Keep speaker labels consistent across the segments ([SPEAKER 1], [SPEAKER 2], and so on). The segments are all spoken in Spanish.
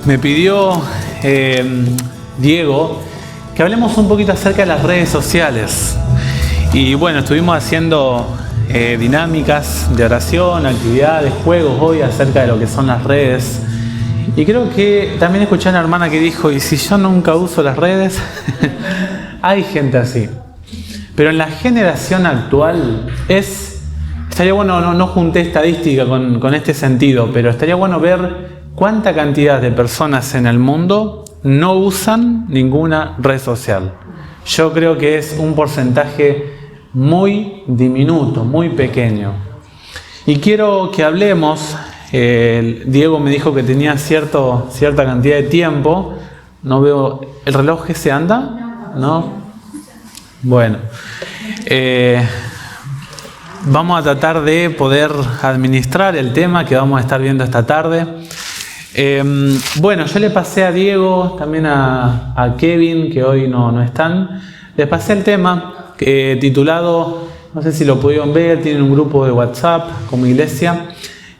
[SPEAKER 1] me pidió Diego que hablemos un poquito acerca de las redes sociales. Y bueno, estuvimos haciendo dinámicas de oración, actividades, juegos hoy acerca de lo que son las redes. Y creo que también escuché a una hermana que dijo, ¿y si yo nunca uso las redes? Hay gente así. Pero en la generación actual estaría bueno, no junté estadística con este sentido, pero estaría bueno ver cuánta cantidad de personas en el mundo no usan ninguna red social. Yo creo que es un porcentaje muy diminuto, muy pequeño. Y quiero que hablemos, Diego me dijo que tenía cierta cantidad de tiempo. No veo, ¿el reloj se anda? ¿No? Bueno. Vamos a tratar de poder administrar el tema que vamos a estar viendo esta tarde. Bueno, yo le pasé a Diego, también a Kevin, que hoy no están. Les pasé el tema titulado, no sé si lo pudieron ver, tienen un grupo de WhatsApp como iglesia.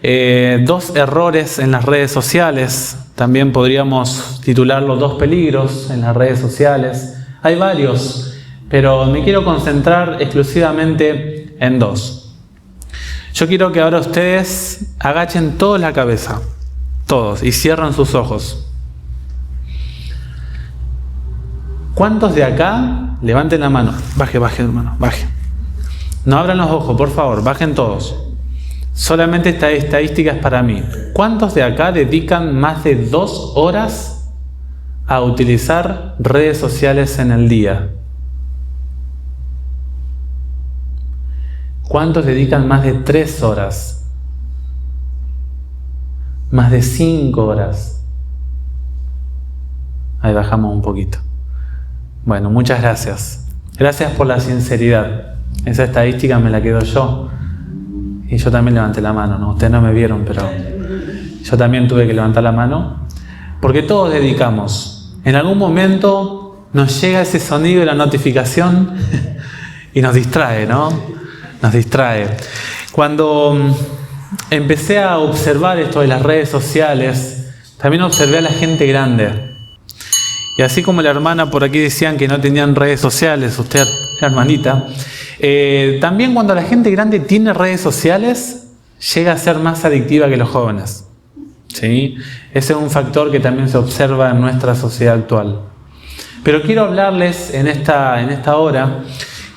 [SPEAKER 1] 2 errores en las redes sociales. También podríamos titularlo 2 peligros en las redes sociales. Hay varios, pero me quiero concentrar exclusivamente en 2. Yo quiero que ahora ustedes agachen todos la cabeza, todos, y cierren sus ojos. ¿Cuántos de acá? Levanten la mano. Baje, hermano, baje. No abran los ojos, por favor, bajen todos. Solamente esta estadística es para mí. ¿Cuántos de acá dedican más de 2 horas a utilizar redes sociales en el día? ¿Cuántos dedican más de 3 horas? Más de 5 horas. Ahí bajamos un poquito. Bueno, muchas gracias. Gracias por la sinceridad. Esa estadística me la quedo yo. Y yo también levanté la mano, ¿no? Ustedes no me vieron, pero yo también tuve que levantar la mano. Porque todos dedicamos. En algún momento nos llega ese sonido de la notificación y nos distrae, ¿no? Nos distrae. Cuando empecé a observar esto de las redes sociales, también observé a la gente grande. Y así como la hermana por aquí decían que no tenían redes sociales, usted, la hermanita, también cuando la gente grande tiene redes sociales, llega a ser más adictiva que los jóvenes. ¿Sí? Ese es un factor que también se observa en nuestra sociedad actual. Pero quiero hablarles en esta hora.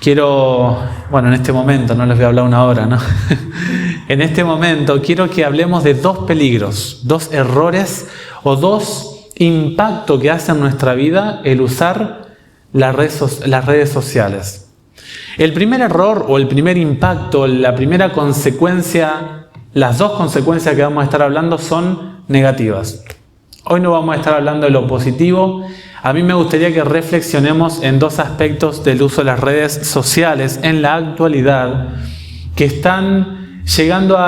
[SPEAKER 1] En este momento, no les voy a hablar una hora, ¿no? En este momento quiero que hablemos de 2 peligros, 2 errores o 2 impactos que hace en nuestra vida el usar las redes sociales. El primer error o el primer impacto, la primera consecuencia, las 2 consecuencias que vamos a estar hablando son negativas. Hoy no vamos a estar hablando de lo positivo. A mí me gustaría que reflexionemos en 2 aspectos del uso de las redes sociales en la actualidad que está llegando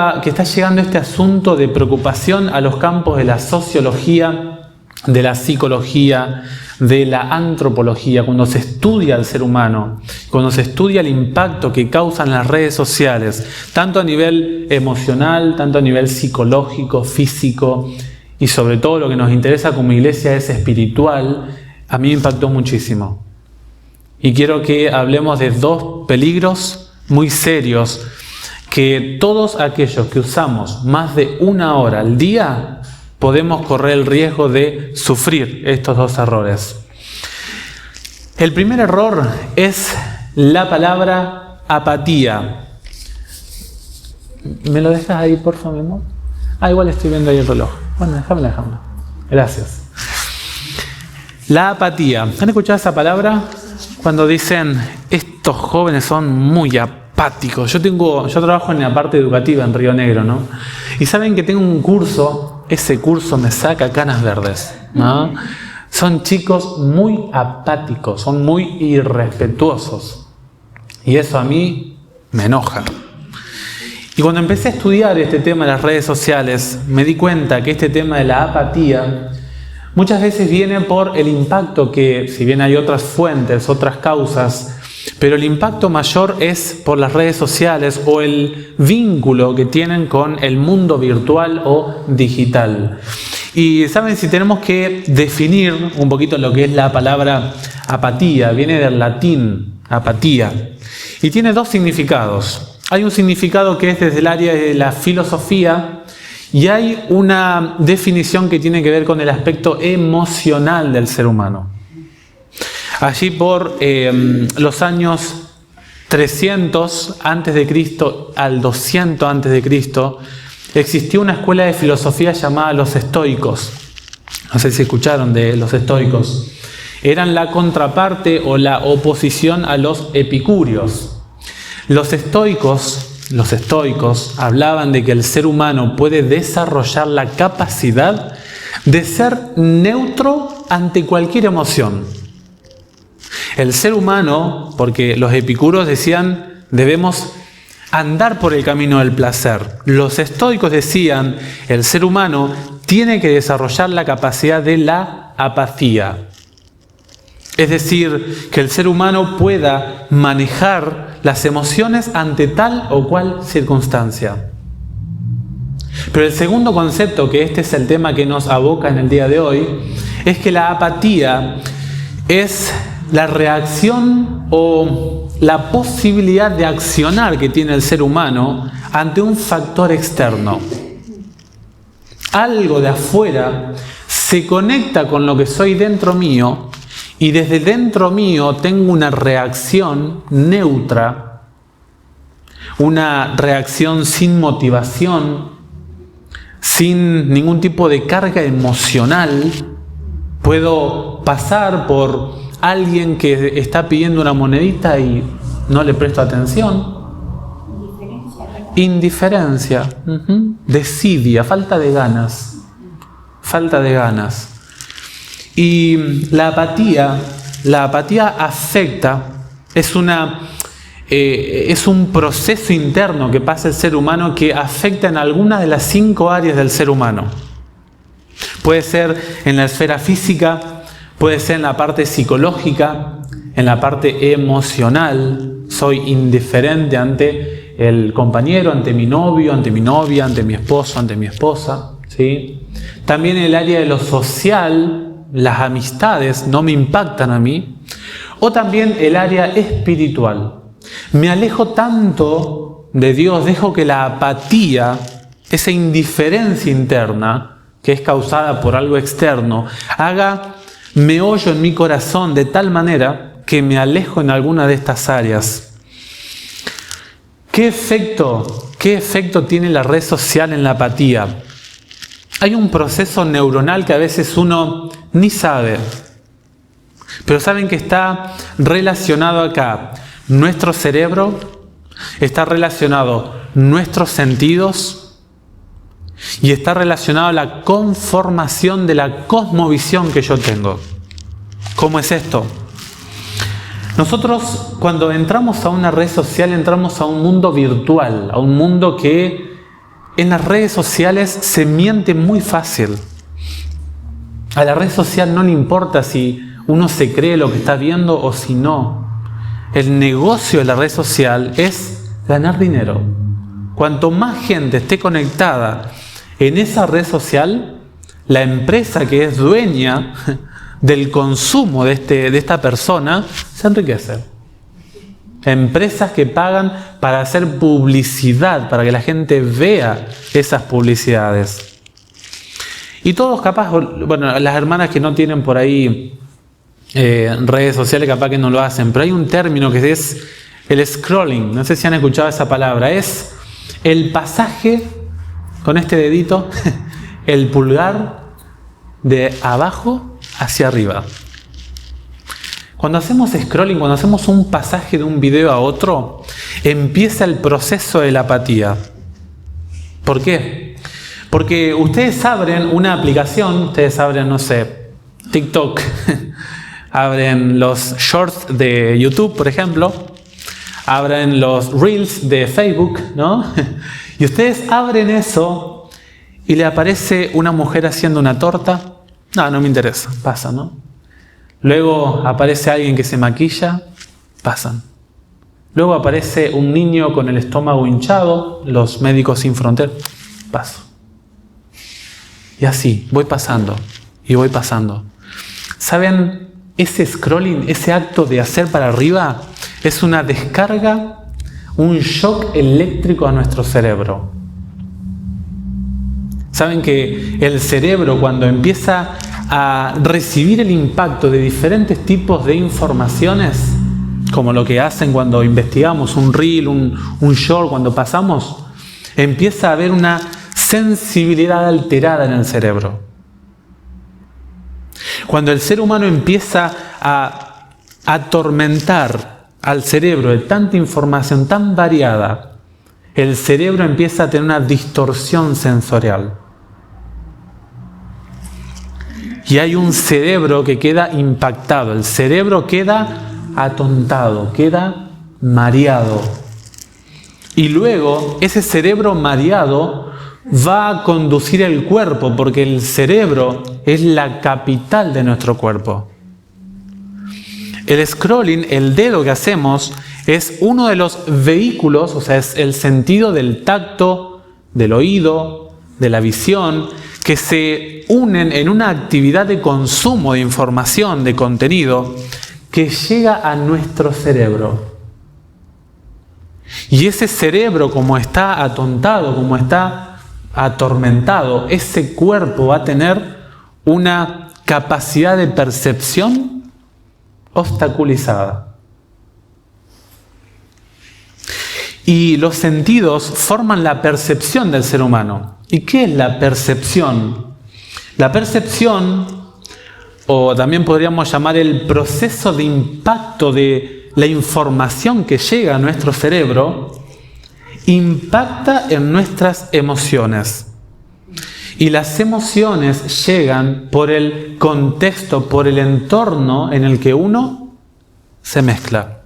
[SPEAKER 1] este asunto de preocupación a los campos de la sociología, de la psicología, de la antropología, cuando se estudia al ser humano, cuando se estudia el impacto que causan las redes sociales, tanto a nivel emocional, tanto a nivel psicológico, físico, y sobre todo lo que nos interesa como iglesia es espiritual. A mí me impactó muchísimo. Y quiero que hablemos de 2 peligros muy serios que todos aquellos que usamos más de 1 hora al día podemos correr el riesgo de sufrir estos 2 errores. El primer error es la palabra apatía. ¿Me lo dejas ahí, por favor, mi amor? Igual estoy viendo ahí el reloj. Bueno, déjame. Gracias. La apatía. ¿Han escuchado esa palabra? Cuando dicen, estos jóvenes son muy apáticos. Yo trabajo en la parte educativa en Río Negro, ¿no? Y saben que tengo un curso, ese curso me saca canas verdes, ¿no? Son chicos muy apáticos, son muy irrespetuosos. Y eso a mí me enoja. Y cuando empecé a estudiar este tema de las redes sociales, me di cuenta que este tema de la apatía muchas veces viene por el impacto que, si bien hay otras fuentes, otras causas, pero el impacto mayor es por las redes sociales o el vínculo que tienen con el mundo virtual o digital. Y saben, si tenemos que definir un poquito lo que es la palabra apatía, viene del latín apatía y tiene dos significados. Hay un significado que es desde el área de la filosofía y hay una definición que tiene que ver con el aspecto emocional del ser humano. Allí por los años 300 a.C. al 200 a.C. existió una escuela de filosofía llamada los estoicos. No sé si escucharon de los estoicos. Eran la contraparte o la oposición a los epicúreos. Los estoicos hablaban de que el ser humano puede desarrollar la capacidad de ser neutro ante cualquier emoción. El ser humano, porque los epicúreos decían, debemos andar por el camino del placer. Los estoicos decían, el ser humano tiene que desarrollar la capacidad de la apatía. Es decir, que el ser humano pueda manejar las emociones ante tal o cual circunstancia. Pero el segundo concepto, que este es el tema que nos aboca en el día de hoy, es que la apatía es la reacción o la posibilidad de accionar que tiene el ser humano ante un factor externo. Algo de afuera se conecta con lo que soy dentro mío y desde dentro mío tengo una reacción neutra, una reacción sin motivación, sin ningún tipo de carga emocional. Puedo pasar por alguien que está pidiendo una monedita y no le presto atención. Indiferencia, desidia, falta de ganas. Y la apatía afecta, es un proceso interno que pasa el ser humano que afecta en alguna de las 5 áreas del ser humano. Puede ser en la esfera física, puede ser en la parte psicológica, en la parte emocional. Soy indiferente ante el compañero, ante mi novio, ante mi novia, ante mi esposo, ante mi esposa, ¿sí? También en el área de lo social, las amistades no me impactan a mí. O también el área espiritual. Me alejo tanto de Dios, dejo que la apatía, esa indiferencia interna, que es causada por algo externo, haga meollo en mi corazón de tal manera que me alejo en alguna de estas áreas. ¿Qué efecto tiene la red social en la apatía? Hay un proceso neuronal que a veces uno ni sabe, pero saben que está relacionado acá. Nuestro cerebro, está relacionado nuestros sentidos y está relacionado a la conformación de la cosmovisión que yo tengo. ¿Cómo es esto? Nosotros cuando entramos a una red social entramos a un mundo virtual, a un mundo que en las redes sociales se miente muy fácil. A la red social no le importa si uno se cree lo que está viendo o si no. El negocio de la red social es ganar dinero. Cuanto más gente esté conectada en esa red social, la empresa que es dueña del consumo de esta persona se enriquece. Empresas que pagan para hacer publicidad, para que la gente vea esas publicidades. Y todos capaz, bueno, las hermanas que no tienen por ahí redes sociales capaz que no lo hacen, pero hay un término que es el scrolling. No sé si han escuchado esa palabra. Es el pasaje con este dedito, el pulgar de abajo hacia arriba. Cuando hacemos scrolling, cuando hacemos un pasaje de un video a otro, empieza el proceso de la apatía. ¿Por qué? Porque ustedes abren una aplicación, ustedes abren, no sé, TikTok, abren los shorts de YouTube, por ejemplo, abren los reels de Facebook, ¿no? Y ustedes abren eso y le aparece una mujer haciendo una torta. No me interesa, pasa, ¿no? Luego aparece alguien que se maquilla, pasan. Luego aparece un niño con el estómago hinchado, los Médicos Sin Fronteras, paso. Y así, voy pasando y voy pasando. ¿Saben? Ese scrolling, ese acto de hacer para arriba, es una descarga, un shock eléctrico a nuestro cerebro. ¿Saben que el cerebro, cuando empieza a recibir el impacto de diferentes tipos de informaciones, como lo que hacen cuando investigamos un reel, un short, cuando pasamos, empieza a haber una sensibilidad alterada en el cerebro? Cuando el ser humano empieza a atormentar al cerebro de tanta información tan variada, el cerebro empieza a tener una distorsión sensorial. Y hay un cerebro que queda impactado, el cerebro queda atontado, queda mareado. Y luego ese cerebro mareado va a conducir el cuerpo, porque el cerebro es la capital de nuestro cuerpo. El scrolling, el dedo que hacemos, es uno de los vehículos, o sea, es el sentido del tacto, del oído, de la visión, que se unen en una actividad de consumo de información, de contenido, que llega a nuestro cerebro. Y ese cerebro, como está atontado, como está atormentado, ese cuerpo va a tener una capacidad de percepción obstaculizada. Y los sentidos forman la percepción del ser humano. ¿Y qué es la percepción? La percepción, o también podríamos llamar el proceso de impacto de la información que llega a nuestro cerebro, impacta en nuestras emociones. Y las emociones llegan por el contexto, por el entorno en el que uno se mezcla.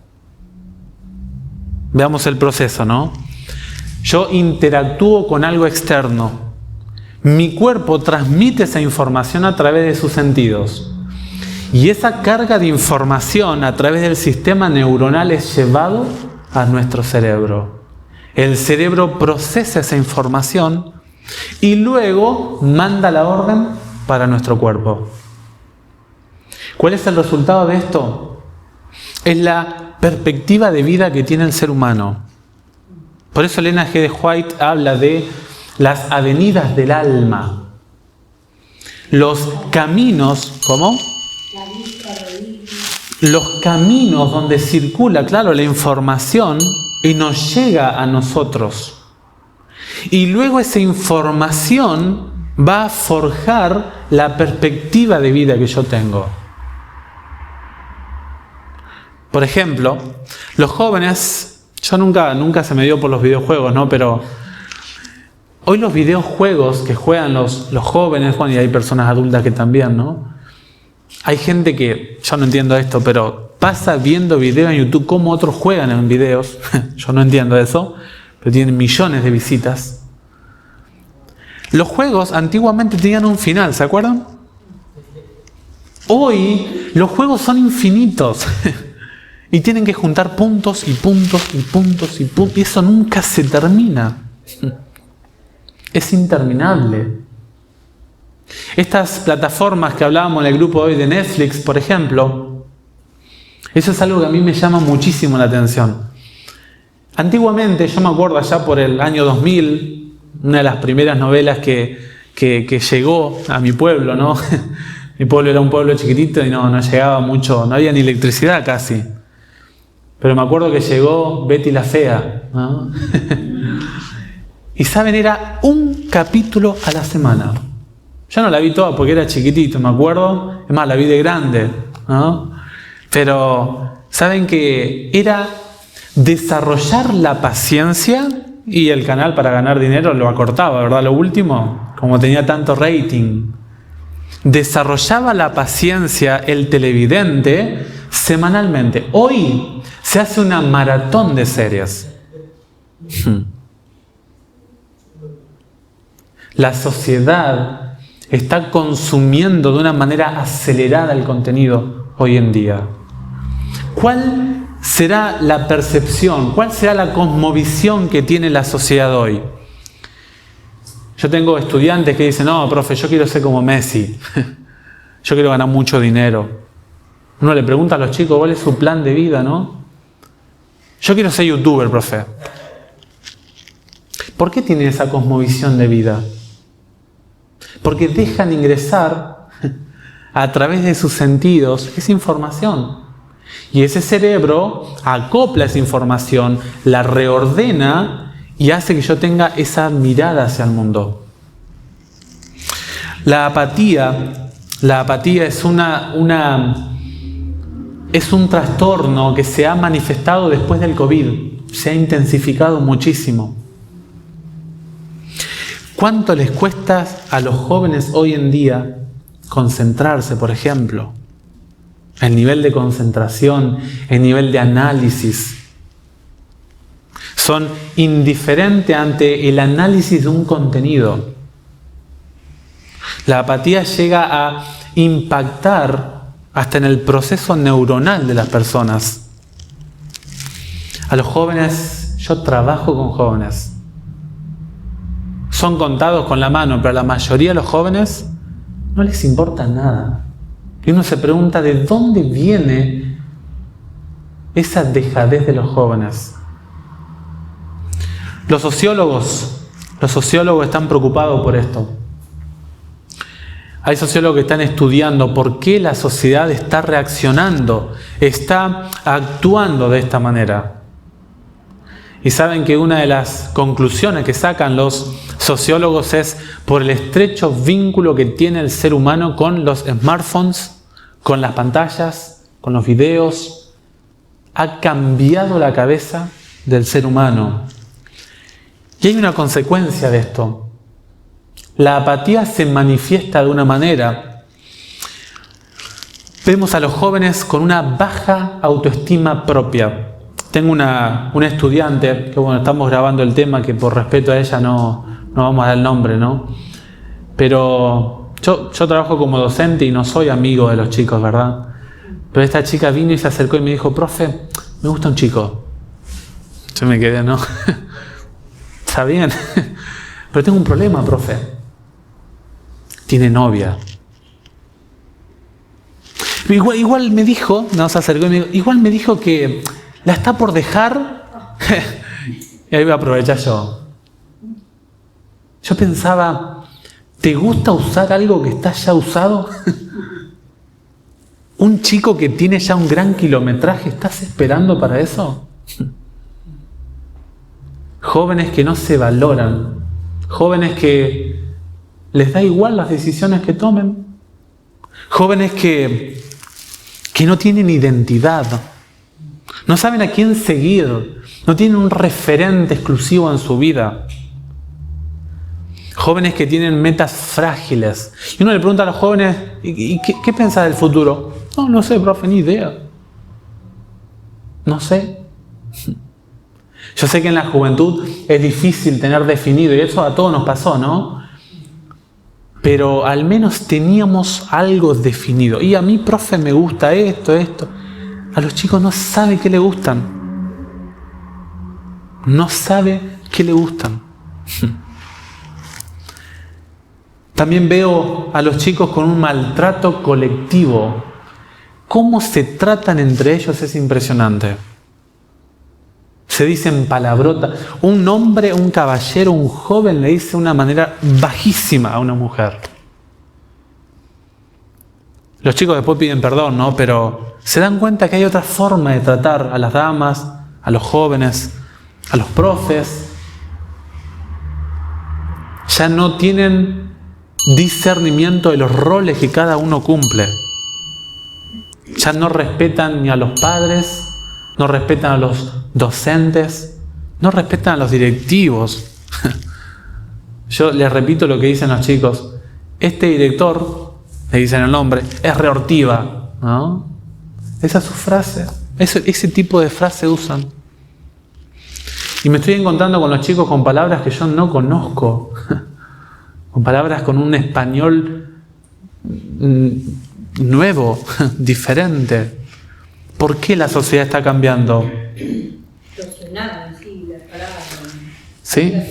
[SPEAKER 1] Veamos el proceso, ¿no? Yo interactúo con algo externo. Mi cuerpo transmite esa información a través de sus sentidos. Y esa carga de información a través del sistema neuronal es llevado a nuestro cerebro. El cerebro procesa esa información y luego manda la orden para nuestro cuerpo. ¿Cuál es el resultado de esto? Es la perspectiva de vida que tiene el ser humano. Por eso Elena G. de White habla de las avenidas del alma. Los caminos, ¿cómo? Los caminos donde circula, claro, la información y nos llega a nosotros. Y luego esa información va a forjar la perspectiva de vida que yo tengo. Por ejemplo, los jóvenes, yo nunca se me dio por los videojuegos, ¿no? Pero hoy los videojuegos que juegan los jóvenes, bueno, y hay personas adultas que también, ¿no? Hay gente que, yo no entiendo esto, pero pasa viendo videos en YouTube cómo otros juegan en videos. Yo no entiendo eso, pero tienen millones de visitas. Los juegos antiguamente tenían un final, ¿se acuerdan? Hoy los juegos son infinitos. Y tienen que juntar puntos y puntos y puntos y puntos. Y eso nunca se termina. Es interminable. Estas plataformas que hablábamos en el grupo hoy de Netflix, por ejemplo, eso es algo que a mí me llama muchísimo la atención. Antiguamente, yo me acuerdo allá por el año 2000, una de las primeras novelas que llegó a mi pueblo, ¿no? Mi pueblo era un pueblo chiquitito y no llegaba mucho, no había ni electricidad casi. Pero me acuerdo que llegó Betty la Fea, ¿no? Y saben, era un capítulo a la semana. Yo no la vi toda porque era chiquitito, me acuerdo. Es más, la vi de grande, ¿no? Pero saben que era desarrollar la paciencia, y el canal para ganar dinero lo acortaba, ¿verdad? Lo último, como tenía tanto rating. Desarrollaba la paciencia el televidente semanalmente. Hoy se hace una maratón de series. La sociedad está consumiendo de una manera acelerada el contenido hoy en día. ¿Cuál será la percepción? ¿Cuál será la cosmovisión que tiene la sociedad hoy? Yo tengo estudiantes que dicen, no, profe, yo quiero ser como Messi. Yo quiero ganar mucho dinero. Uno le pregunta a los chicos, ¿cuál es su plan de vida, no? Yo quiero ser youtuber, profe. ¿Por qué tienen esa cosmovisión de vida? Porque dejan ingresar a través de sus sentidos esa información. Y ese cerebro acopla esa información, la reordena y hace que yo tenga esa mirada hacia el mundo. La apatía es es un trastorno que se ha manifestado después del COVID. Se ha intensificado muchísimo. ¿Cuánto les cuesta a los jóvenes hoy en día concentrarse, por ejemplo? El nivel de concentración, el nivel de análisis. Son indiferentes ante el análisis de un contenido. La apatía llega a impactar hasta en el proceso neuronal de las personas. A los jóvenes, yo trabajo con jóvenes. Son contados con la mano, pero a la mayoría de los jóvenes no les importa nada. Y uno se pregunta de dónde viene esa dejadez de los jóvenes. Los sociólogos están preocupados por esto. Hay sociólogos que están estudiando por qué la sociedad está reaccionando, está actuando de esta manera. Y saben que una de las conclusiones que sacan los sociólogos es por el estrecho vínculo que tiene el ser humano con los smartphones, con las pantallas, con los videos. Ha cambiado la cabeza del ser humano. Y hay una consecuencia de esto. La apatía se manifiesta de una manera. Vemos a los jóvenes con una baja autoestima propia. Tengo una estudiante, que bueno, estamos grabando el tema, que por respeto a ella no vamos a dar el nombre, ¿no? Pero yo trabajo como docente y no soy amigo de los chicos, ¿verdad? Pero esta chica vino y se acercó y me dijo, profe, me gusta un chico. Yo me quedé, ¿no? Está bien, pero tengo un problema, profe. Tiene novia. Igual me dijo, no se acercó y me dijo, igual me dijo que la está por dejar. Y ahí voy a aprovechar yo. Yo pensaba, ¿te gusta usar algo que está ya usado? ¿Un chico que tiene ya un gran kilometraje, estás esperando para eso? Jóvenes que no se valoran, jóvenes que les da igual las decisiones que tomen, jóvenes que no tienen identidad, no saben a quién seguir, no tienen un referente exclusivo en su vida. Jóvenes que tienen metas frágiles. Y uno le pregunta a los jóvenes, ¿y qué piensas del futuro? No sé, profe, ni idea. No sé. Yo sé que en la juventud es difícil tener definido, y eso a todos nos pasó, ¿no? Pero al menos teníamos algo definido. Y a mí, profe, me gusta esto. A los chicos no sabe qué le gustan. No sabe qué le gustan. También veo a los chicos con un maltrato colectivo. Cómo se tratan entre ellos es impresionante. Se dicen palabrotas. Un hombre, un caballero, un joven le dice de una manera bajísima a una mujer. Los chicos después piden perdón, ¿no? Pero se dan cuenta que hay otra forma de tratar a las damas, a los jóvenes, a los profes. Ya no tienen discernimiento de los roles que cada uno cumple. Ya no respetan ni a los padres, no respetan a los docentes, no respetan a los directivos. Yo les repito lo que dicen los chicos. Este director, le dicen el nombre, es reortiva, ¿no? Esa es su frase. Ese tipo de frase usan. Y me estoy encontrando con los chicos con palabras que yo no conozco. Con palabras con un español nuevo, diferente. ¿Por qué la sociedad está cambiando?
[SPEAKER 2] Distorsionado, sí, las palabras.
[SPEAKER 3] ¿Sí?
[SPEAKER 2] La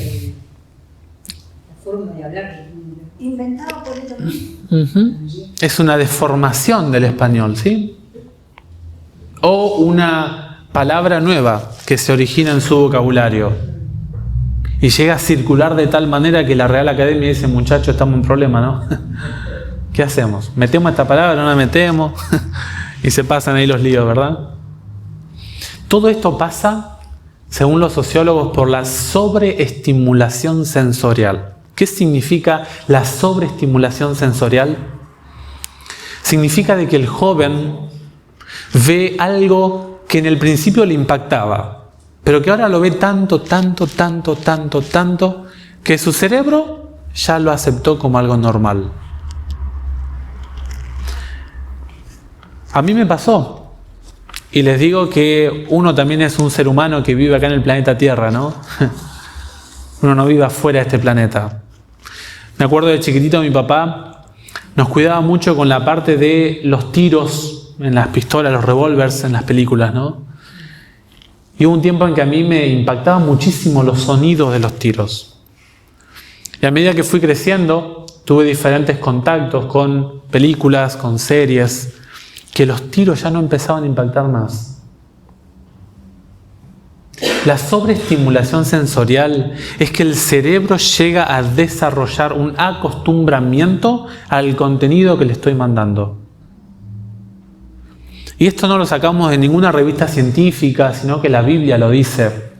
[SPEAKER 2] forma de hablar inventado por ellos mismos.
[SPEAKER 1] Es una deformación del español, ¿sí? O una palabra nueva que se origina en su vocabulario y llega a circular de tal manera que la Real Academia dice, muchachos, estamos en problema, ¿no? ¿Qué hacemos? ¿Metemos esta palabra? ¿No la metemos? Y se pasan ahí los líos, ¿verdad? Todo esto pasa, según los sociólogos, por la sobreestimulación sensorial. ¿Qué significa la sobreestimulación sensorial? Significa de que el joven ve algo que en el principio le impactaba, pero que ahora lo ve tanto, que su cerebro ya lo aceptó como algo normal. A mí me pasó. Y les digo que uno también es un ser humano que vive acá en el planeta Tierra, ¿no? Uno no vive afuera de este planeta. Me acuerdo de chiquitito mi papá nos cuidaba mucho con la parte de los tiros en las pistolas, los revólveres en las películas, ¿no? Y hubo un tiempo en que a mí me impactaban muchísimo los sonidos de los tiros. Y a medida que fui creciendo, tuve diferentes contactos con películas, con series, que los tiros ya no empezaban a impactar más. La sobreestimulación sensorial es que el cerebro llega a desarrollar un acostumbramiento al contenido que le estoy mandando. Y esto no lo sacamos de ninguna revista científica, sino que la Biblia lo dice.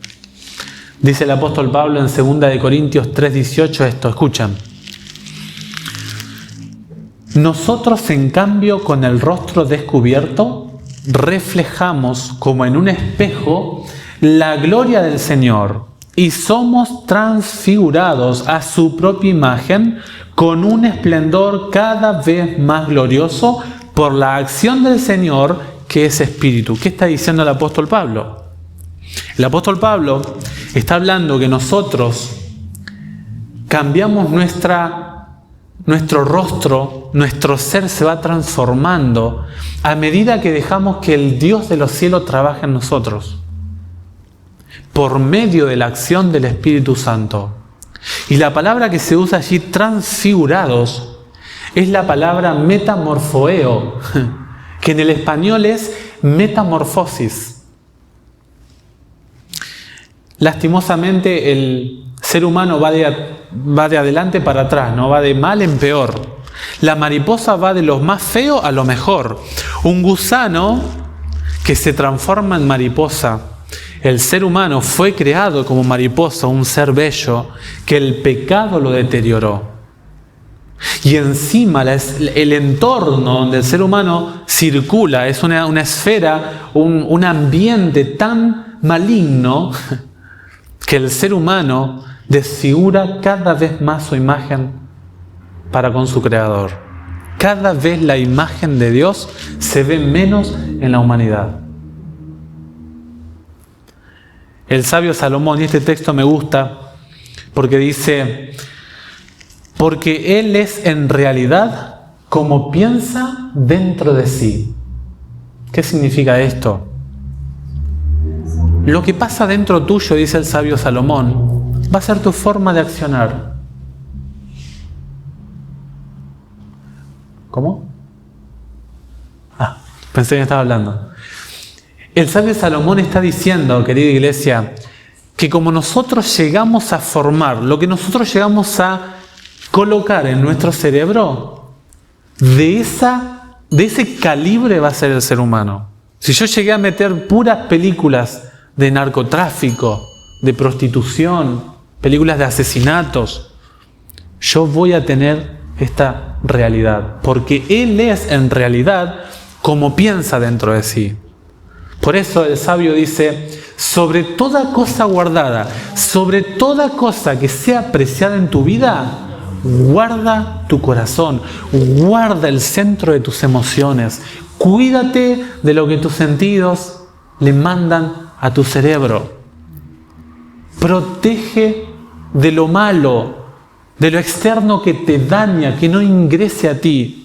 [SPEAKER 1] Dice el apóstol Pablo en 2 Corintios 3:18 esto, escuchen. Nosotros, en cambio, con el rostro descubierto, reflejamos como en un espejo la gloria del Señor y somos transfigurados a su propia imagen con un esplendor cada vez más glorioso por la acción del Señor, que es Espíritu. ¿Qué está diciendo el apóstol Pablo? El apóstol Pablo está hablando que nosotros cambiamos nuestro rostro, nuestro ser se va transformando a medida que dejamos que el Dios de los cielos trabaje en nosotros, por medio de la acción del Espíritu Santo. Y la palabra que se usa allí, transfigurados, es la palabra metamorfoeo, que en el español es metamorfosis. Lastimosamente el ser humano va de adelante para atrás, no va de mal en peor. La mariposa va de lo más feo a lo mejor. Un gusano que se transforma en mariposa. El ser humano fue creado como mariposa, un ser bello, que el pecado lo deterioró. Y encima el entorno donde el ser humano circula es una esfera, un ambiente tan maligno que el ser humano desfigura cada vez más su imagen para con su Creador. Cada vez la imagen de Dios se ve menos en la humanidad. El sabio Salomón, y este texto me gusta, porque dice, porque Él es en realidad como piensa dentro de sí. ¿Qué significa esto? Lo que pasa dentro tuyo, dice el sabio Salomón, va a ser tu forma de accionar. ¿Cómo? Pensé que estaba hablando. El sabio Salomón está diciendo, querida iglesia, que como nosotros llegamos a formar, lo que nosotros llegamos a colocar en nuestro cerebro, de ese calibre va a ser el ser humano. Si yo llegué a meter puras películas de narcotráfico, de prostitución, películas de asesinatos, yo voy a tener esta realidad, porque Él es en realidad como piensa dentro de sí. Por eso el sabio dice, sobre toda cosa guardada, sobre toda cosa que sea apreciada en tu vida, guarda tu corazón, guarda el centro de tus emociones, cuídate de lo que tus sentidos le mandan a tu cerebro. Protege de lo malo, de lo externo que te daña, que no ingrese a ti.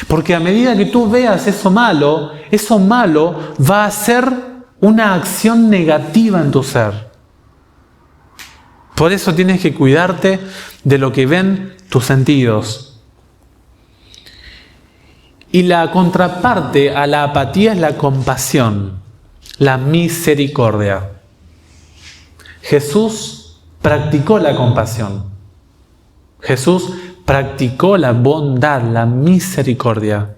[SPEAKER 1] Porque a medida que tú veas eso malo va a ser una acción negativa en tu ser. Por eso tienes que cuidarte de lo que ven tus sentidos. Y la contraparte a la apatía es la compasión, la misericordia. Jesús practicó la compasión. Jesús practicó la bondad, la misericordia.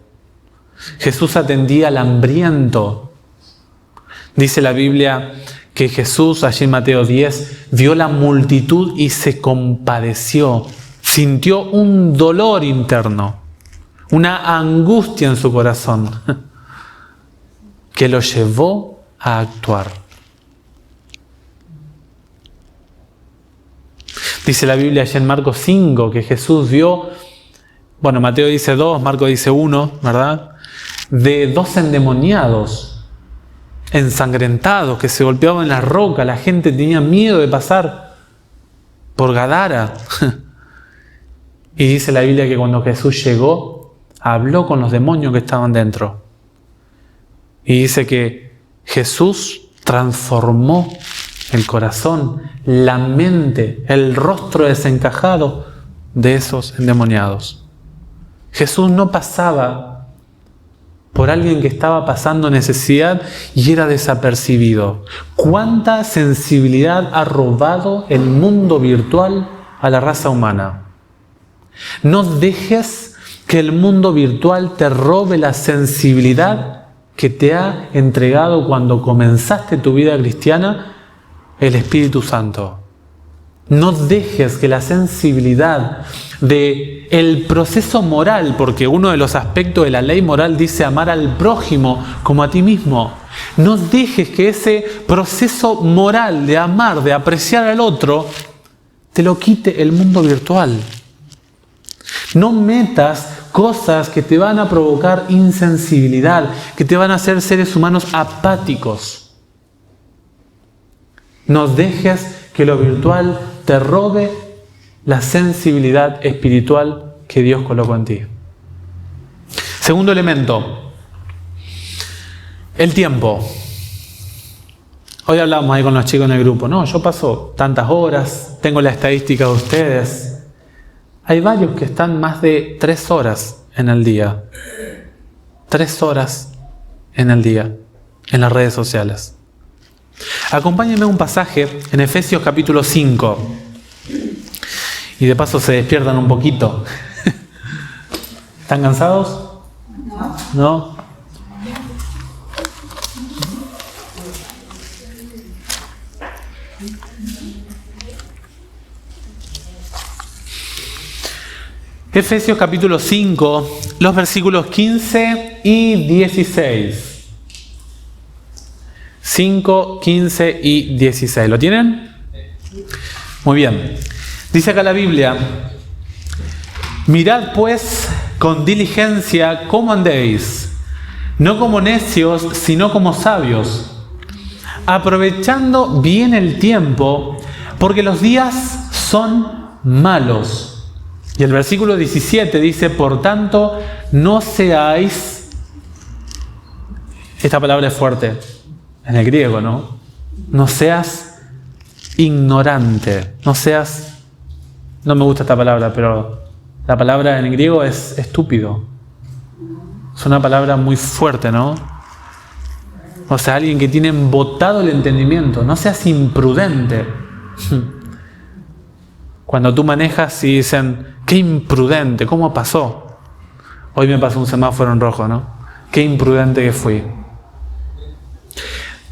[SPEAKER 1] Jesús atendía al hambriento. Dice la Biblia que Jesús, allí en Mateo 10, vio la multitud y se compadeció. Sintió un dolor interno, una angustia en su corazón, que lo llevó a actuar. Dice la Biblia allá en Marcos 5 que Jesús vio, bueno, Mateo dice 2, Marcos dice 1, ¿verdad? De 2 endemoniados, ensangrentados, que se golpeaban en la roca. La gente tenía miedo de pasar por Gadara. Y dice la Biblia que cuando Jesús llegó, habló con los demonios que estaban dentro. Y dice que Jesús transformó el corazón, la mente, el rostro desencajado de esos endemoniados. Jesús no pasaba por alguien que estaba pasando necesidad y era desapercibido. ¿Cuánta sensibilidad ha robado el mundo virtual a la raza humana? No dejes que el mundo virtual te robe la sensibilidad que te ha entregado cuando comenzaste tu vida cristiana el Espíritu Santo. No dejes que la sensibilidad del proceso moral, porque uno de los aspectos de la ley moral dice amar al prójimo como a ti mismo. No dejes que ese proceso moral de amar, de apreciar al otro, te lo quite el mundo virtual. No metas cosas que te van a provocar insensibilidad, que te van a hacer seres humanos apáticos. No dejes que lo virtual te robe la sensibilidad espiritual que Dios colocó en ti. Segundo elemento, el tiempo. Hoy hablamos ahí con los chicos en el grupo. No, yo paso tantas horas, tengo la estadística de ustedes. Hay varios que están más de 3 horas en el día. 3 horas en el día en las redes sociales. Acompáñenme a un pasaje en Efesios capítulo 5. Y de paso se despiertan un poquito. ¿Están cansados? ¿No? Efesios capítulo 5, los versículos 15 y 16. 5, 15 y 16. ¿Lo tienen? Muy bien. Dice acá la Biblia: mirad pues con diligencia cómo andéis, no como necios, sino como sabios, aprovechando bien el tiempo, porque los días son malos. Y el versículo 17 dice: por tanto, no seáis... Esta palabra es fuerte. En el griego, ¿no? No seas ignorante. No seas... No me gusta esta palabra, pero la palabra en griego es estúpido. Es una palabra muy fuerte, ¿no? O sea, alguien que tiene embotado el entendimiento. No seas imprudente. Cuando tú manejas y dicen, qué imprudente, ¿cómo pasó? Hoy me pasó un semáforo en rojo, ¿no? Qué imprudente que fui.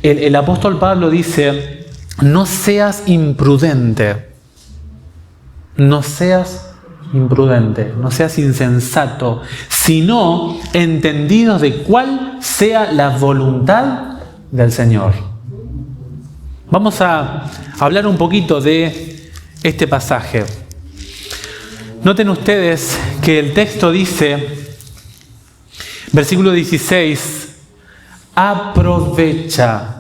[SPEAKER 1] El apóstol Pablo dice, no seas imprudente. No seas imprudente, no seas insensato, sino entendidos de cuál sea la voluntad del Señor. Vamos a hablar un poquito de este pasaje. Noten ustedes que el texto dice, versículo 16, aprovecha.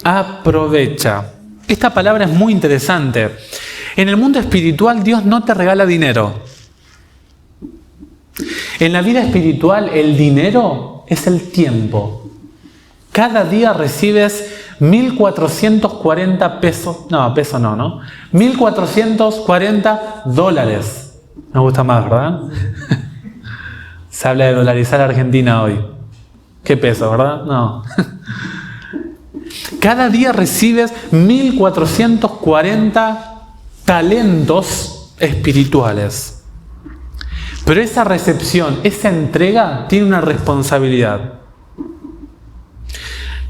[SPEAKER 1] Aprovecha. Esta palabra es muy interesante. En el mundo espiritual Dios no te regala dinero. En la vida espiritual el dinero es el tiempo. Cada día recibes 1.440 pesos, no, peso no, ¿no? 1.440 dólares. Me gusta más, ¿verdad? Se habla de dolarizar Argentina hoy. ¿Qué peso, verdad? No. Cada día recibes 1.440 talentos espirituales. Pero esa recepción, esa entrega, tiene una responsabilidad.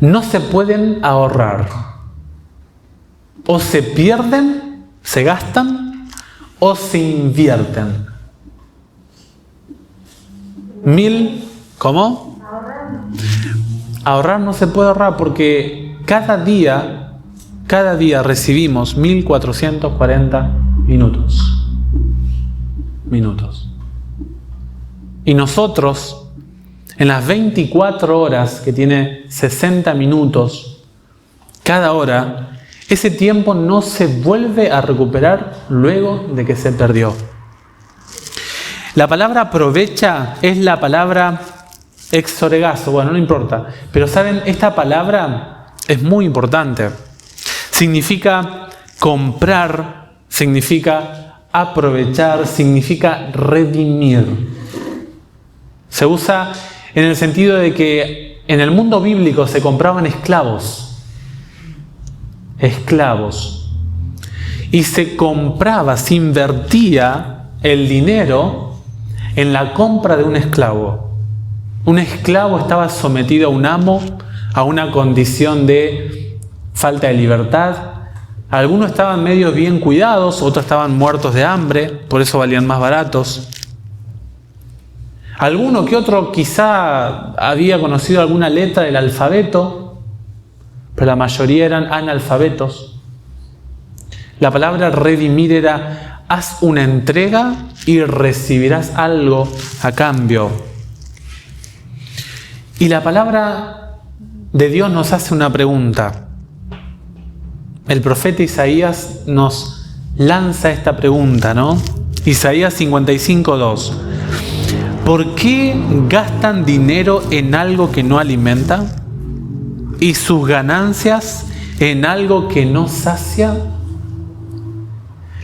[SPEAKER 1] No se pueden ahorrar. O se pierden, se gastan, o se invierten. ¿Cómo? Ahorrar no se puede ahorrar porque cada día recibimos 1.440 minutos. Y nosotros, en las 24 horas que tiene 60 minutos cada hora, ese tiempo no se vuelve a recuperar luego de que se perdió. La palabra aprovecha es la palabra exoregazo. Bueno, no importa. Pero saben, esta palabra es muy importante. Significa comprar, significa aprovechar, significa redimir. Se usa en el sentido de que en el mundo bíblico se compraban esclavos. Y se compraba, se invertía el dinero en la compra de un esclavo. Un esclavo estaba sometido a un amo, a una condición de falta de libertad. Algunos estaban medio bien cuidados, otros estaban muertos de hambre, por eso valían más baratos. Alguno que otro quizá había conocido alguna letra del alfabeto, pero la mayoría eran analfabetos. La palabra redimir era: haz una entrega y recibirás algo a cambio. Y la palabra de Dios nos hace una pregunta. El profeta Isaías nos lanza esta pregunta, ¿no? Isaías 55:2. ¿Por qué gastan dinero en algo que no alimenta y sus ganancias en algo que no sacia?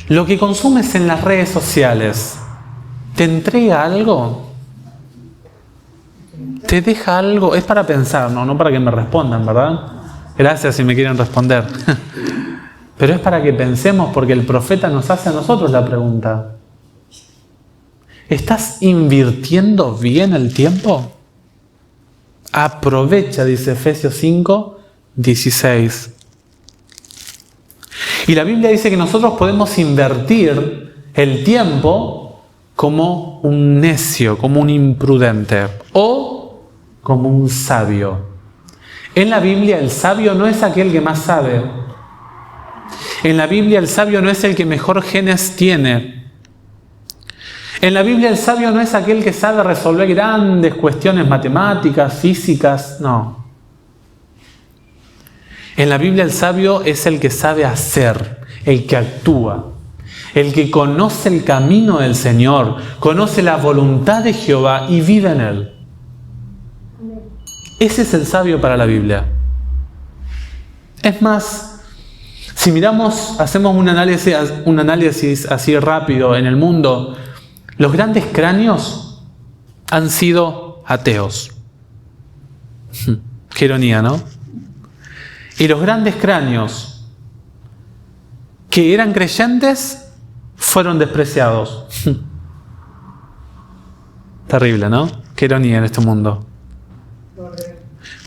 [SPEAKER 1] Lo que consumes en las redes sociales, ¿te entrega algo? ¿Te deja algo? Es para pensar, no para que me respondan, ¿verdad? Gracias si me quieren responder. Pero es para que pensemos, porque el profeta nos hace a nosotros la pregunta. ¿Estás invirtiendo bien el tiempo? Aprovecha, dice Efesios 5:16. Y la Biblia dice que nosotros podemos invertir el tiempo como un necio, como un imprudente o como un sabio. En la Biblia el sabio no es aquel que más sabe. En la Biblia el sabio no es el que mejor genes tiene. En la Biblia el sabio no es aquel que sabe resolver grandes cuestiones matemáticas, físicas, no. En la Biblia el sabio es el que sabe hacer, el que actúa, el que conoce el camino del Señor, conoce la voluntad de Jehová y vive en él. Ese es el sabio para la Biblia. Es más, si miramos, hacemos un análisis así rápido en el mundo, los grandes cráneos han sido ateos. Qué ironía, ¿no? Y los grandes cráneos que eran creyentes fueron despreciados. Terrible, ¿no? Qué ironía en este mundo.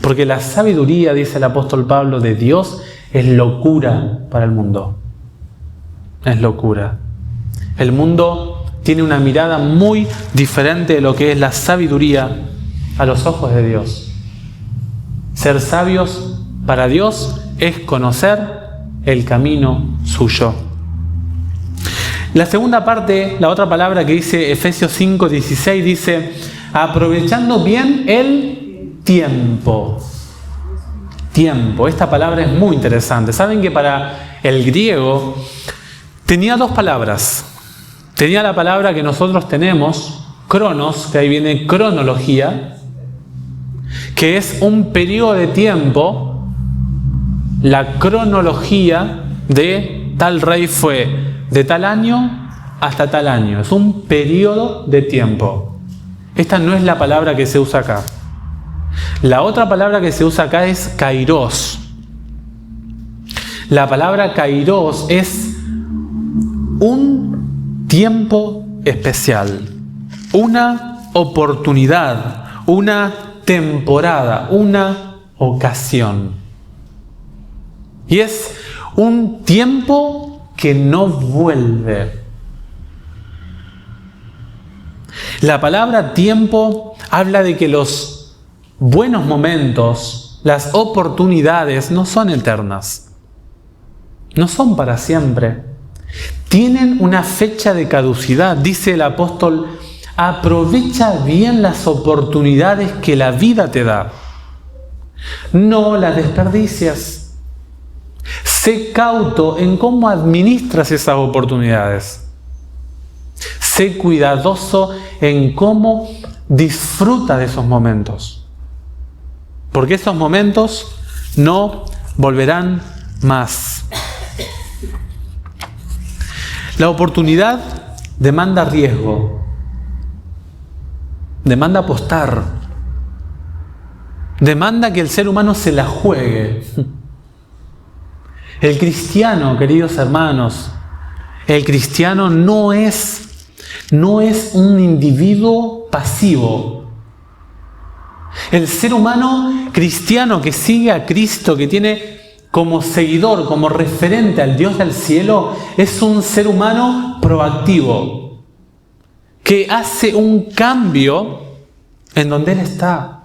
[SPEAKER 1] Porque la sabiduría, dice el apóstol Pablo, de Dios es locura para el mundo. Es locura. El mundo tiene una mirada muy diferente de lo que es la sabiduría a los ojos de Dios. Ser sabios para Dios es conocer el camino suyo. La segunda parte, la otra palabra que dice Efesios 5:16, dice: aprovechando bien el tiempo. Tiempo. Esta palabra es muy interesante. Saben que para el griego tenía dos palabras. Tenía la palabra que nosotros tenemos, cronos, que ahí viene cronología, que es un periodo de tiempo la cronología de tal rey fue de tal año hasta tal año. Es un periodo de tiempo. Esta no es la palabra que se usa acá. La otra palabra que se usa acá es kairos. La palabra kairos es un tiempo especial, una oportunidad, una temporada, una ocasión. Y es un tiempo que no vuelve. La palabra tiempo habla de que los buenos momentos, las oportunidades no son eternas, no son para siempre. Tienen una fecha de caducidad. Dice el apóstol: aprovecha bien las oportunidades que la vida te da. No las desperdicias. Sé cauto en cómo administras esas oportunidades. Sé cuidadoso en cómo disfruta de esos momentos. Porque esos momentos no volverán más. La oportunidad demanda riesgo. Demanda apostar. Demanda que el ser humano se la juegue. El cristiano, queridos hermanos, el cristiano no es un individuo pasivo. El ser humano cristiano que sigue a Cristo, que tiene como seguidor, como referente al Dios del cielo, es un ser humano proactivo, que hace un cambio en donde Él está.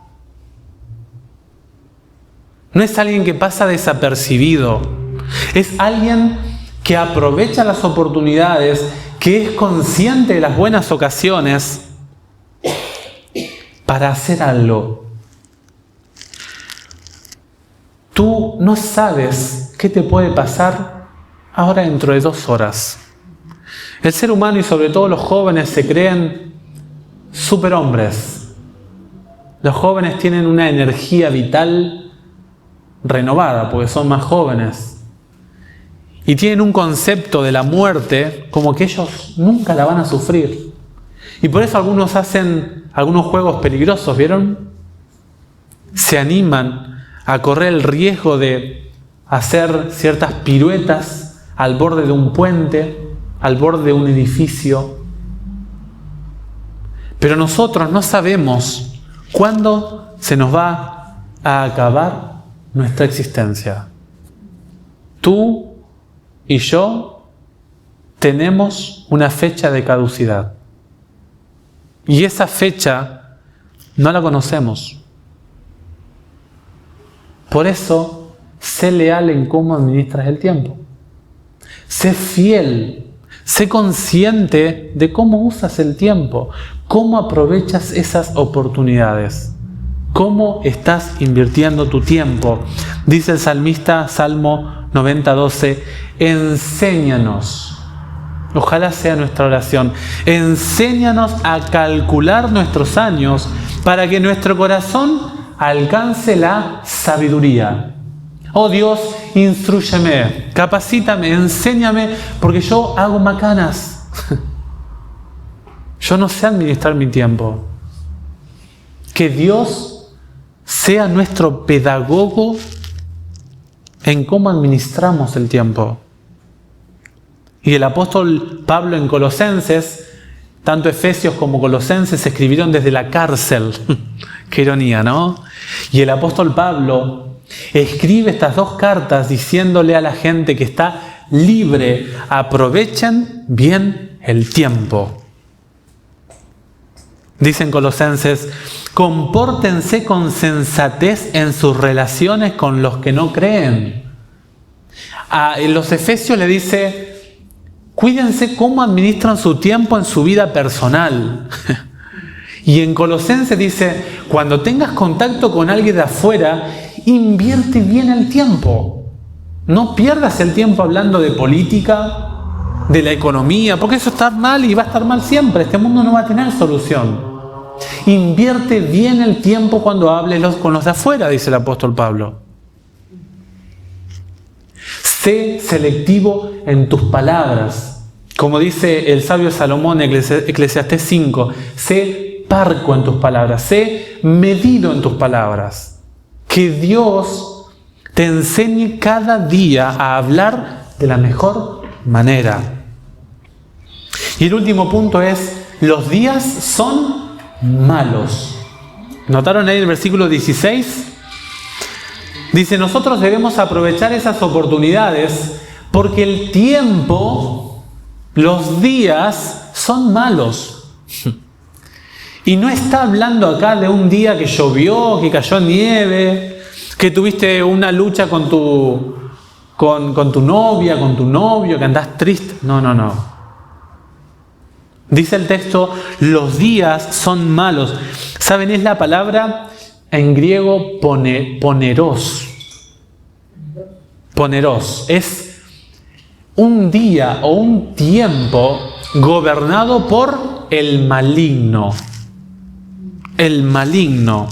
[SPEAKER 1] No es alguien que pasa desapercibido. Es alguien que aprovecha las oportunidades, que es consciente de las buenas ocasiones para hacer algo. Tú no sabes qué te puede pasar ahora dentro de 2 horas. El ser humano y sobre todo los jóvenes se creen superhombres. Los jóvenes tienen una energía vital renovada porque son más jóvenes. Y tienen un concepto de la muerte como que ellos nunca la van a sufrir. Y por eso algunos hacen algunos juegos peligrosos, ¿vieron? Se animan a correr el riesgo de hacer ciertas piruetas al borde de un puente, al borde de un edificio. Pero nosotros no sabemos cuándo se nos va a acabar nuestra existencia. Tú y yo tenemos una fecha de caducidad. Y esa fecha no la conocemos. Por eso, sé leal en cómo administras el tiempo. Sé fiel. Sé consciente de cómo usas el tiempo. Cómo aprovechas esas oportunidades. Cómo estás invirtiendo tu tiempo. Dice el salmista, Salmo 90:12, enséñanos. Ojalá sea nuestra oración. Enséñanos a calcular nuestros años para que nuestro corazón alcance la sabiduría. Oh Dios, instrúyeme, capacítame, enséñame, porque yo hago macanas. Yo no sé administrar mi tiempo. Que Dios sea nuestro pedagogo en cómo administramos el tiempo. Y el apóstol Pablo en Colosenses, tanto Efesios como Colosenses se escribieron desde la cárcel. Qué ironía, ¿no? Y el apóstol Pablo escribe estas 2 cartas diciéndole a la gente que está libre: aprovechen bien el tiempo. Dicen Colosenses: compórtense con sensatez en sus relaciones con los que no creen. En los Efesios le dice: cuídense cómo administran su tiempo en su vida personal. Y en Colosenses dice: cuando tengas contacto con alguien de afuera, invierte bien el tiempo. No pierdas el tiempo hablando de política, de la economía, porque eso está mal y va a estar mal siempre. Este mundo no va a tener solución. Invierte bien el tiempo cuando hables con los de afuera, dice el apóstol Pablo. Sé selectivo en tus palabras. Como dice el sabio Salomón en Eclesiastés 5, sé parco en tus palabras, sé medido en tus palabras. Que Dios te enseñe cada día a hablar de la mejor manera. Y el último punto es, los días son malos. ¿Notaron ahí el versículo 16? Dice, nosotros debemos aprovechar esas oportunidades porque el tiempo, los días son malos. Y no está hablando acá de un día que llovió, que cayó nieve, que tuviste una lucha con tu novia, con tu novio, que andás triste. No. Dice el texto, los días son malos. ¿Saben? Es la palabra en griego poneros. Poneros. Es un día o un tiempo gobernado por el maligno. El maligno.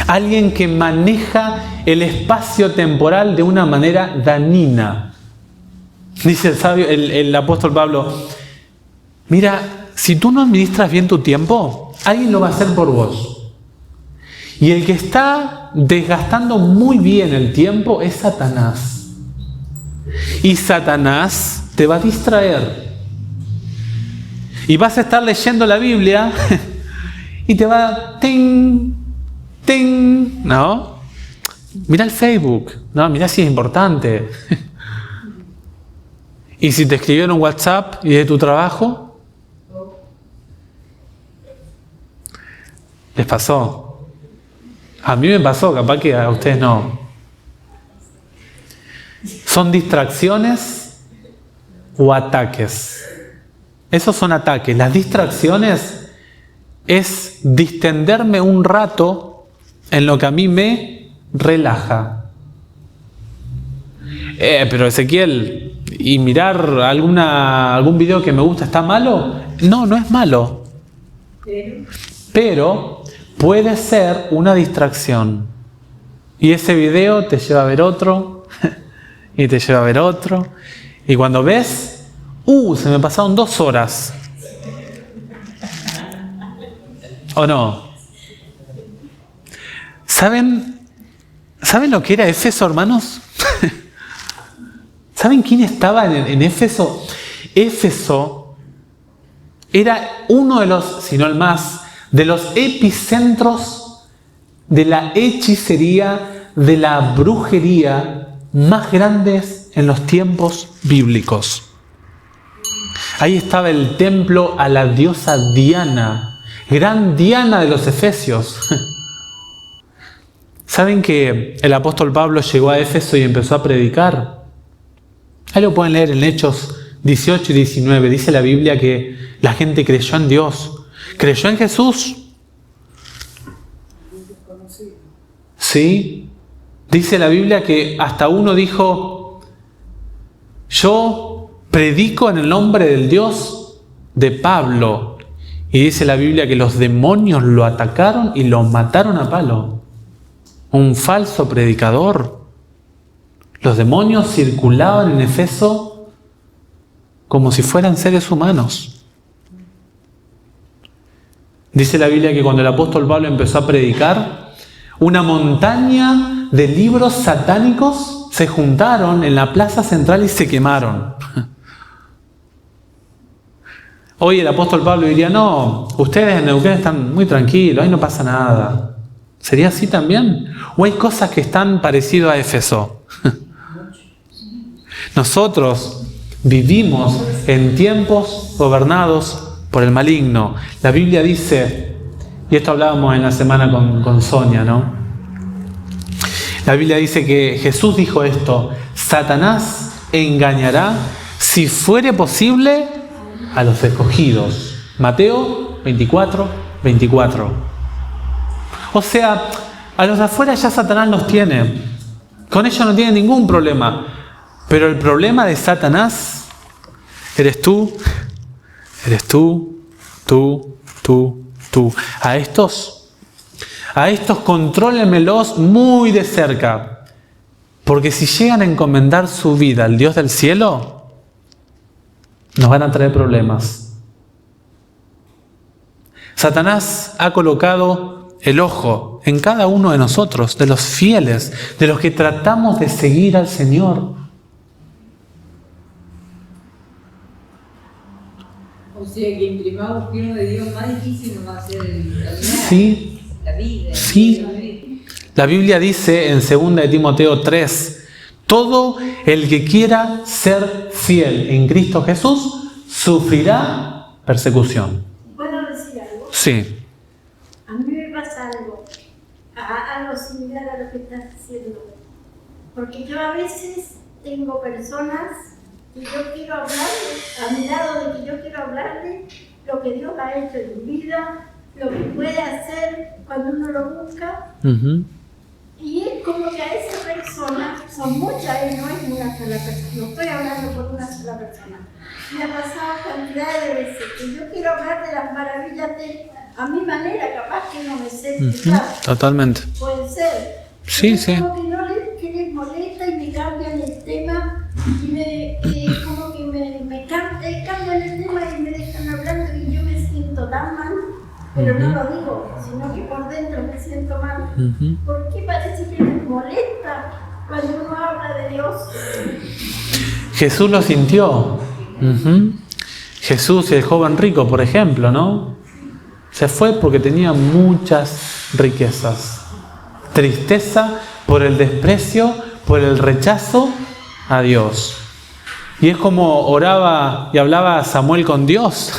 [SPEAKER 1] Alguien que maneja el espacio temporal de una manera dañina. Dice el sabio, el apóstol Pablo, mira, si tú no administras bien tu tiempo, alguien lo va a hacer por vos. Y el que está desgastando muy bien el tiempo es Satanás. Y Satanás te va a distraer. Y vas a estar leyendo la Biblia y te va a... ¡ting! ¡ting! ¿No? Mira el Facebook. No, mira si es importante. Y si te escribieron WhatsApp y de tu trabajo, ¿les pasó? A mí me pasó, capaz que a ustedes no. ¿Son distracciones o ataques? Esos son ataques. Las distracciones es distenderme un rato en lo que a mí me relaja. Pero Ezequiel, ¿y mirar algún video que me gusta está malo? No es malo. Pero puede ser una distracción. Y ese video te lleva a ver otro, y te lleva a ver otro. Y cuando ves, se me pasaron 2 horas. ¿O no? ¿Saben lo que era Éfeso, hermanos? ¿Saben quién estaba en Éfeso? Éfeso era uno de los, si no el más, de los epicentros de la hechicería, de la brujería más grandes en los tiempos bíblicos. Ahí estaba el templo a la diosa Diana, gran Diana de los Efesios. ¿Saben que el apóstol Pablo llegó a Éfeso y empezó a predicar? Ahí lo pueden leer en Hechos 18 y 19. Dice la Biblia que la gente creyó en Dios. ¿Creyó en Jesús? Sí. Dice la Biblia que hasta uno dijo, yo predico en el nombre del Dios de Pablo. Y dice la Biblia que los demonios lo atacaron y lo mataron a palo. Un falso predicador. Los demonios circulaban en Éfeso como si fueran seres humanos. Dice la Biblia que cuando el apóstol Pablo empezó a predicar, una montaña de libros satánicos se juntaron en la plaza central y se quemaron. Hoy el apóstol Pablo diría, no, ustedes en Neuquén están muy tranquilos, ahí no pasa nada. ¿Sería así también? ¿O hay cosas que están parecidas a Éfeso? Nosotros vivimos en tiempos gobernados por el maligno. La Biblia dice, y esto hablábamos en la semana con Sonia, ¿no? La Biblia dice que Jesús dijo esto, Satanás engañará, si fuere posible, a los escogidos. Mateo 24:24. O sea, a los de afuera ya Satanás los tiene. Con ellos no tiene ningún problema. Pero el problema de Satanás eres tú, tú. A estos contrólenmelos muy de cerca. Porque si llegan a encomendar su vida al Dios del cielo, nos van a traer problemas. Satanás ha colocado el ojo en cada uno de nosotros, de los fieles, de los que tratamos de seguir al Señor.
[SPEAKER 3] O sea que entre más busquemos de Dios, más difícil nos va a ser el caminar,
[SPEAKER 1] Sí,
[SPEAKER 3] la vida.
[SPEAKER 1] sí. La Biblia dice en 2 de Timoteo 3, todo el que quiera ser fiel en Cristo Jesús sufrirá persecución.
[SPEAKER 2] ¿Puedo decir algo?
[SPEAKER 1] Sí.
[SPEAKER 2] A mí me pasa algo similar a lo que estás diciendo. Porque yo a veces tengo personas que yo quiero hablarle, a mi lado de que yo quiero hablarle lo que Dios ha hecho en mi vida, lo que puede hacer cuando uno lo busca. Y es como que a esa persona, son muchas, no es una sola persona, no estoy hablando por una sola persona. Me ha pasado cantidad de veces que yo quiero hablar de las maravillas de él, a mi manera, capaz que no me sé explicar.
[SPEAKER 1] Totalmente.
[SPEAKER 2] Puede ser.
[SPEAKER 1] Sí,
[SPEAKER 2] pero
[SPEAKER 1] sí.
[SPEAKER 2] como que no que les molesta y me cambian el tema y como que me cambian el tema y me dejan hablando y yo me siento tan mal, pero no lo digo, sino que por dentro me siento mal. ¿Por qué parece que les molesta cuando uno habla de Dios?
[SPEAKER 1] Jesús lo sintió. Jesús y el joven rico, por ejemplo, ¿no? Se fue porque tenía muchas riquezas. Tristeza por el desprecio, por el rechazo a Dios. Y es como oraba y hablaba Samuel con Dios.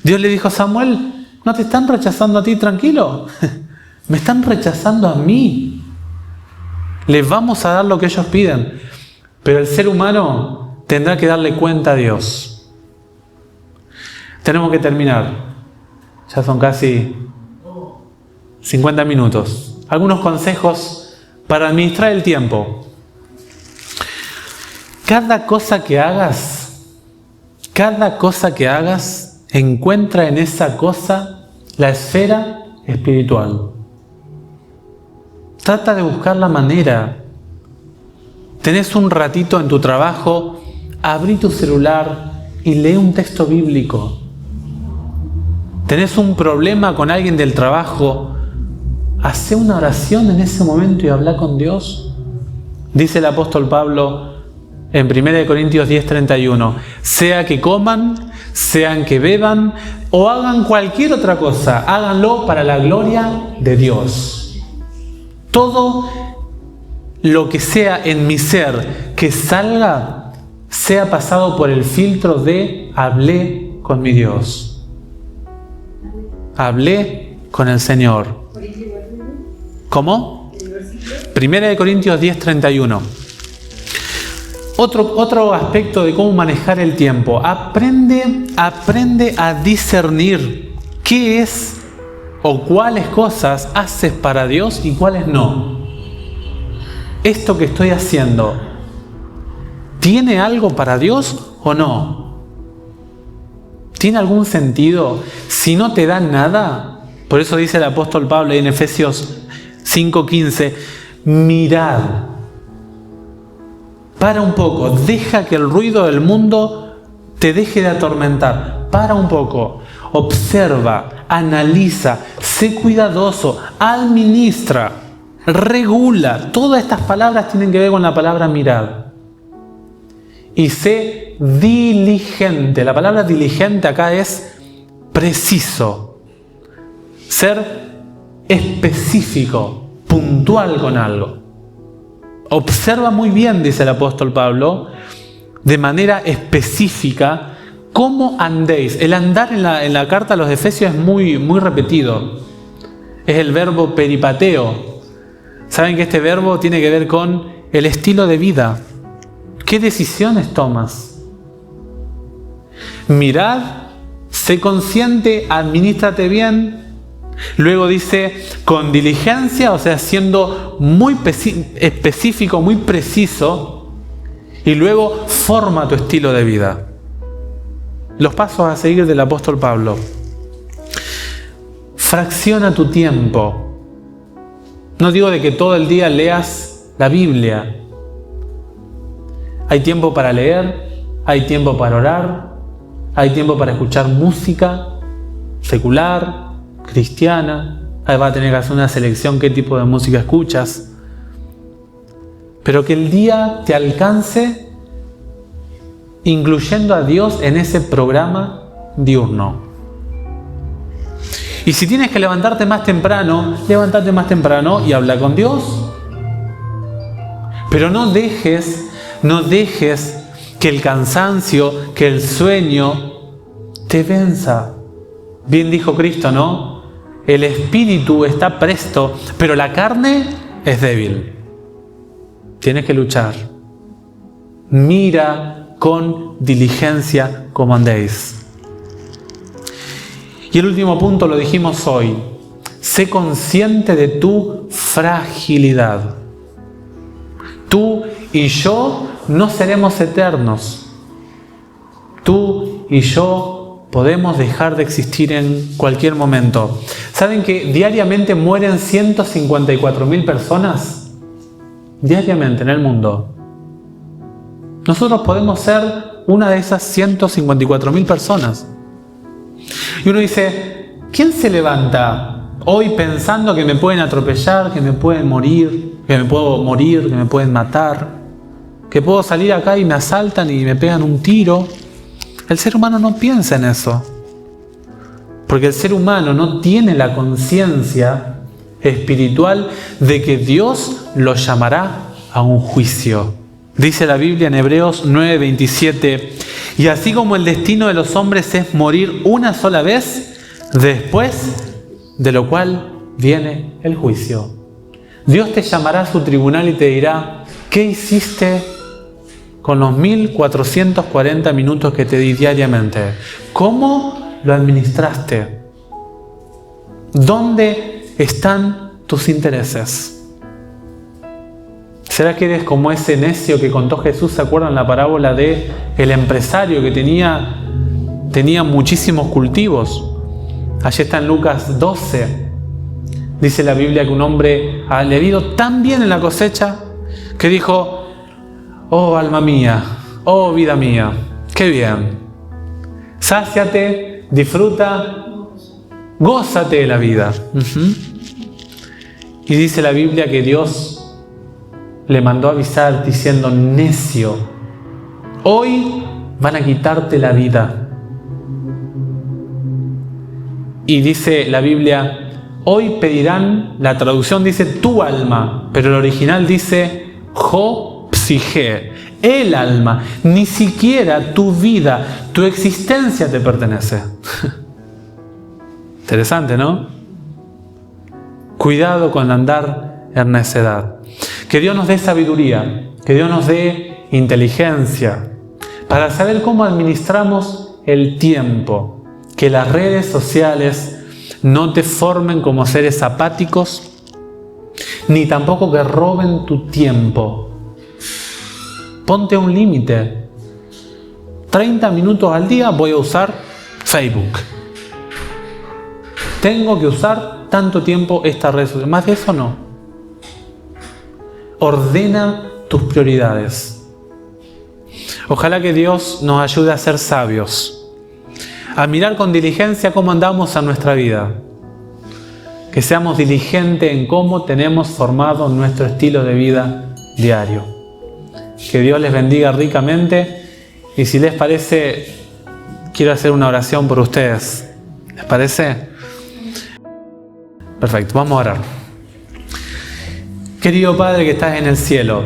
[SPEAKER 1] Dios le dijo a Samuel, ¿no te están rechazando a ti, tranquilo? Me están rechazando a mí. Les vamos a dar lo que ellos piden. Pero el ser humano tendrá que darle cuenta a Dios. Tenemos que terminar. Ya son casi 50 minutos. Algunos consejos para administrar el tiempo. Cada cosa que hagas, encuentra en esa cosa la esfera espiritual. Trata de buscar la manera. Tenés un ratito en tu trabajo, abrí tu celular y lee un texto bíblico. Tenés un problema con alguien del trabajo, hacé una oración en ese momento y habla con Dios. Dice el apóstol Pablo en 1 Corintios 10:31, sea que coman, sean que beban o hagan cualquier otra cosa, háganlo para la gloria de Dios. Todo lo que sea en mi ser que salga, sea pasado por el filtro de hablé con mi Dios. Hablé con el Señor. ¿Cómo? 1 Corintios 10:31. Otro aspecto de cómo manejar el tiempo. Aprende a discernir qué es o cuáles cosas haces para Dios y cuáles no. Esto que estoy haciendo, ¿tiene algo para Dios o no? ¿Tiene algún sentido? Si no te da nada, por eso dice el apóstol Pablo en Efesios 5:15, mirad. Para un poco, deja que el ruido del mundo te deje de atormentar. Para un poco, observa, analiza, sé cuidadoso, administra, regula. Todas estas palabras tienen que ver con la palabra mirad. Y sé diligente. La palabra diligente acá es preciso. Ser específico, puntual con algo. Observa muy bien, dice el apóstol Pablo, de manera específica, cómo andéis. El andar en la carta a los Efesios es muy repetido. Es el verbo peripateo. Saben que este verbo tiene que ver con el estilo de vida. ¿Qué decisiones tomas? Mirad, sé consciente, administrate bien. Luego dice, con diligencia, o sea, siendo muy específico, muy preciso. Y luego, forma tu estilo de vida. Los pasos a seguir del apóstol Pablo. Fracciona tu tiempo. No digo de que todo el día leas la Biblia. Hay tiempo para leer, hay tiempo para orar, hay tiempo para escuchar música secular, cristiana. Ahí va a tener que hacer una selección qué tipo de música escuchas. Pero que el día te alcance incluyendo a Dios en ese programa diurno. Y si tienes que levantarte más temprano, levántate más temprano y habla con Dios. Pero no dejes que el cansancio, que el sueño te venza. Bien dijo Cristo, ¿no? El espíritu está presto, pero la carne es débil. Tienes que luchar. Mira con diligencia cómo andéis. Y el último punto lo dijimos hoy. Sé consciente de tu fragilidad. Tú y yo no seremos eternos. Tú y yo podemos dejar de existir en cualquier momento. ¿Saben que diariamente mueren 154.000 personas? Diariamente en el mundo. Nosotros podemos ser una de esas 154.000 personas. Y uno dice, ¿quién se levanta hoy pensando que me pueden atropellar, que me pueden morir, que me puedo morir, que me pueden matar, que puedo salir acá y me asaltan y me pegan un tiro? El ser humano no piensa en eso. Porque el ser humano no tiene la conciencia espiritual de que Dios lo llamará a un juicio. Dice la Biblia en Hebreos 9:27, y así como el destino de los hombres es morir una sola vez, después de lo cual viene el juicio. Dios te llamará a su tribunal y te dirá, ¿qué hiciste con los 1440 minutos que te di diariamente? ¿Cómo lo administraste? ¿Dónde están tus intereses? ¿Será que eres como ese necio que contó Jesús? ¿Se acuerdan la parábola de el empresario que tenía muchísimos cultivos? Allí está en Lucas 12. Dice la Biblia que un hombre le ha ido tan bien en la cosecha que dijo, oh alma mía, oh vida mía, qué bien. Sáciate, disfruta, gózate de la vida. Y dice la Biblia que Dios le mandó avisar diciendo, necio, hoy van a quitarte la vida. Y dice la Biblia, hoy pedirán, la traducción dice tu alma, pero el original dice jo psige, el alma, ni siquiera tu vida, tu existencia te pertenece. Interesante, ¿no? Cuidado con andar en necedad. Que Dios nos dé sabiduría, que Dios nos dé inteligencia para saber cómo administramos el tiempo. Que las redes sociales no te formen como seres apáticos, ni tampoco que roben tu tiempo. Ponte un límite. 30 minutos al día voy a usar Facebook. Tengo que usar tanto tiempo esta red social. Más de eso no. Ordena tus prioridades. Ojalá que Dios nos ayude a ser sabios, a mirar con diligencia cómo andamos en nuestra vida, que seamos diligentes en cómo tenemos formado nuestro estilo de vida diario. Que Dios les bendiga ricamente y si les parece, quiero hacer una oración por ustedes. ¿Les parece? Perfecto, vamos a orar. Querido Padre que estás en el cielo,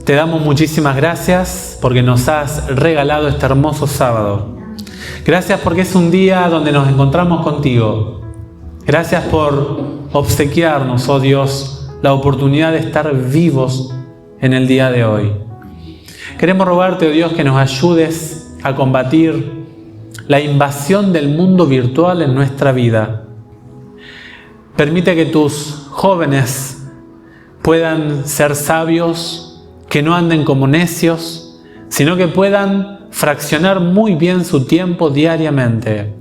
[SPEAKER 1] te damos muchísimas gracias porque nos has regalado este hermoso sábado. Gracias porque es un día donde nos encontramos contigo. Gracias por obsequiarnos, oh Dios, la oportunidad de estar vivos en el día de hoy. Queremos rogarte, oh Dios, que nos ayudes a combatir la invasión del mundo virtual en nuestra vida. Permite que tus jóvenes puedan ser sabios, que no anden como necios, sino que puedan fraccionar muy bien su tiempo diariamente.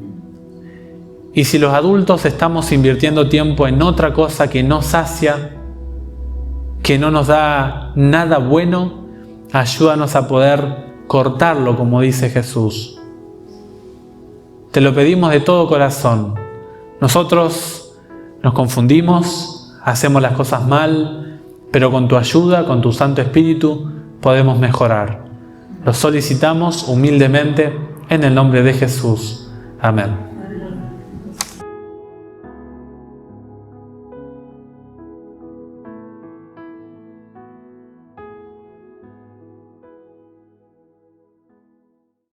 [SPEAKER 1] Y si los adultos estamos invirtiendo tiempo en otra cosa que no sacia, que no nos da nada bueno, Ayúdanos a poder cortarlo, como dice Jesús. Te lo pedimos de todo corazón. Nosotros nos confundimos, hacemos las cosas mal, pero con tu ayuda, con tu Santo Espíritu, podemos mejorar. Lo solicitamos humildemente en el nombre de Jesús. Amén.